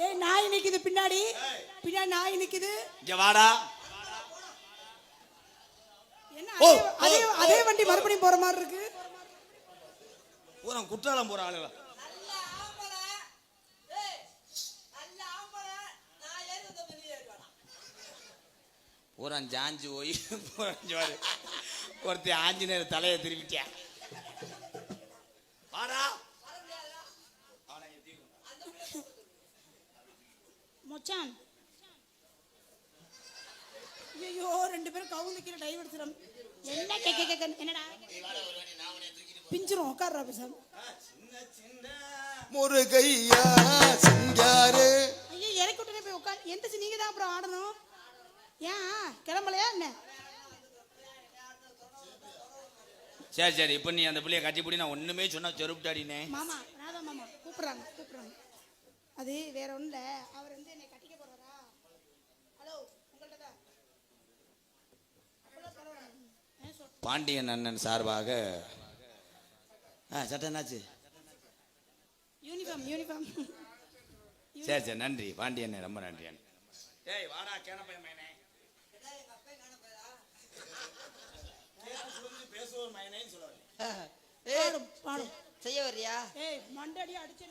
ஏய் நாய் நிக்குது பின்னாடி நாய் நிக்குது. இங்க வாடா. என்ன அதே வண்டி மறுபடியும் போற மாதிரி இருக்கு. பூரா குற்றாலம் போற ஆளுங்களா? பூரா ஜாஞ்சி போய் ஒருத்தி ஆஞ்சநேயர் தலையை திரும்பிட்டியா. வாடா மச்சான். ஐயோ ரெண்டு பேரும் கவுந்துக்கிற டைவ் எடுத்துறோம். என்ன கேக்க என்னடா பிஞ்சிரும் உட்கார்றா பேசாம. முருகையா சிங்காரே. ஐயோ இறக்கி விட்டுனே போய் உட்கார். எந்திரிச்சு நீங்க தான் அப்புறம் ஆடணும். ஏன் கிளம்பலையா என்ன? சரி சரி இப்ப நீ அந்த பிள்ளைய கட்டிப்பிடி. நான் ஒண்ணுமே சொன்னா செருப்புட்டாடினே. மாமா ராதா மாமா கூப்பிடுறாங்க. அது வேற ஒண்ணும் இல்ல. அவர் வந்து என்னை கட்டிக்க போறாரா? ஹலோ உங்கள்ட்ட தான் பாண்டியன் அண்ணன் சார்பாக சட்டை என்னாச்சு? யூனிஃபார்ம். சரி சரி நன்றி பாண்டியன், ரொம்ப நன்றி. ஏய் வாடா கேனப்பைய மைனே. பேசுவோம் மைனேன்னு சொல்லுவாங்க. பாடும் செய்ய வரியா? ஏய் மண்டடி அடிச்சு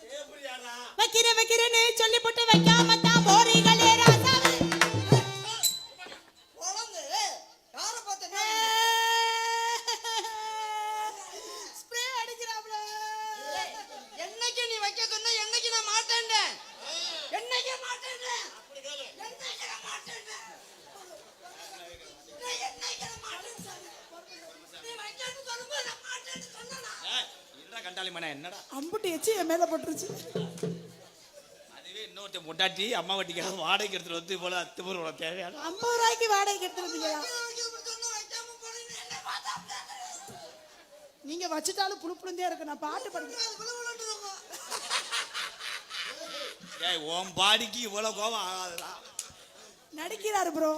வைக்கிறேன்னு சொல்லி போட்டு வைக்காம தான் போறீங்களே ராசாவே. போலங்க யார பார்த்தே? ஸ்ப்ரே அடிக்குறாப்ல. என்னைக்கு நீ வைக்க சொன்னா என்னைக்கு நான் மாட்டேன்டே. என்னைக்கு மாட்டேன்டே. அப்படி கேளு. என்னைக்கு நான் மாட்டேன்டே. நான் என்னைக்கு மாட்டேன். நீ வைக்கன்னு சொல்லும்போது நான் மாட்டேன்னு சொன்னனா? என்னடா கண்டாலி மண்ணா என்னடா? அம்புட்டு எச்சி என் மேல போட்டுருச்சு. அதுவே இன்னொருத்த பொண்டாட்டி அம்மா வட்டிக்காக வாடகைக்கு எடுத்துட்டு வந்து போல அத்துப்பூர் உனக்கு தேவையான 50 ரூபாய்க்கு வாடகைக்கு எடுத்துட்டு வந்தீங்களா? நீங்க வச்சுட்டாலும் புழுப்புழுந்தே இருக்கு. நான் பாட்டு படிக்கிறேன். ஏய் உன் பாடிக்கு இவ்வளவு கோபம் ஆகாதுடா. நடிக்கிறாரு ப்ரோ.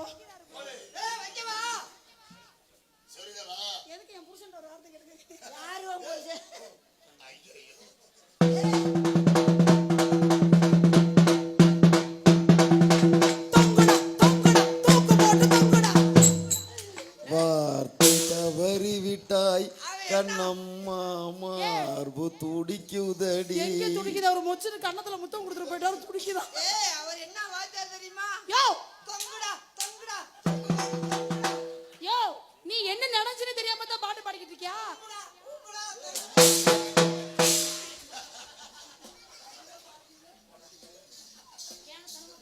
வைக்கவா? எதுக்கு என் புருஷன் ஒரு வார்த்தை கேட்குது? யாரு உன் புருஷன்? வார்த்தை தவறி விட்டாய் கண்ணம்மா மார்பு துடிக்குதடி. எங்க துடிக்குது? அவர் மொச்சுன்னு கண்ணத்துல முத்தம் கொடுத்துட்டு போயிட்டாரு. துடிக்குதா? அவர் என்ன வார்த்தை தெரியுமா? யோ தொங்குடா தொங்குடா. யோ நீ என்ன நினைச்சுன்னு தெரியாம தான் பாட்டு பாடிக்கிட்டு இருக்கியா?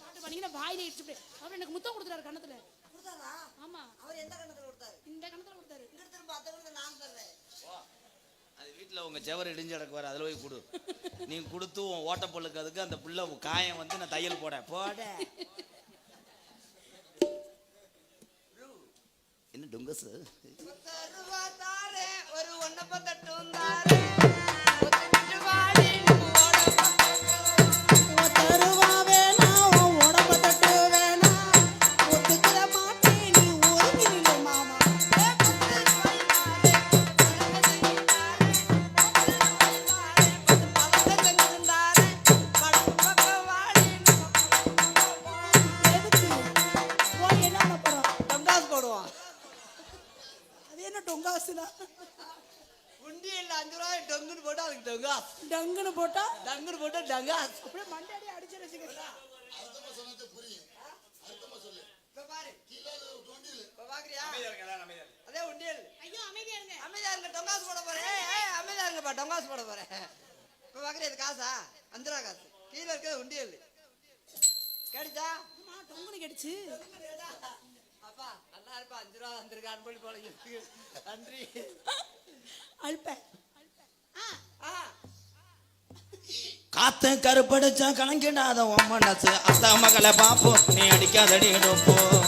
பாட்டு பாடிங்கன்னா வாயில இடிச்சு அவர் எனக்கு முத்தம் கொடுத்துறாரு கண்ணத்துல. கொடுத்தாரா? ஆமா. அவர் எந்த கண்ணத்துல கொடுத்தாரு? இந்த கண்ணத்துல கொடுத்தாரு. இங்க திரும்ப அத கூட நான் தரேன். அது வீட்டுல உங்க செவர் இடிஞ்சு கிடக்குவாரு, அதுல போய் கொடு. நீ கொடுத்து உன் ஓட்ட பொருளுக்கு அதுக்கு அந்த புள்ள காயம் வந்து நான் தையல் போட என்ன டுங்கஸ் ஒரு ஒன்னப்ப தட்டும் தாரே. ஒத்துக்கிட்டு வாடி டங்குன்னு போட்டா டங்காஸ். அப்படியே மண்டடி அடிச்சு வச்சுக்கிறா. அதே உண்டியல். ஐயோ அமைதியா இருங்க. அமைதியா இருங்க. டங்காஸ் போட போறேன். அமைதியா இருங்கப்பா. டங்காஸ் போட போறேன். இப்ப பாக்குறேன். இது காசா? 5 ரூபா காசு. கீழே இருக்கிறது உண்டியல். கேடுச்சா? அம்மா டங்குன்னு கேடுச்சு. அப்பா நல்லா இருப்பா. 5 ரூபா வந்திருக்கு. அன்பளி போல நன்றி. அல்ப காத்து கருப்படிச்சா கணக்கிடாத உன் மனசு. அத்த மகளை பாப்போம் நீ அடிக்காதடி எடுப்போம்.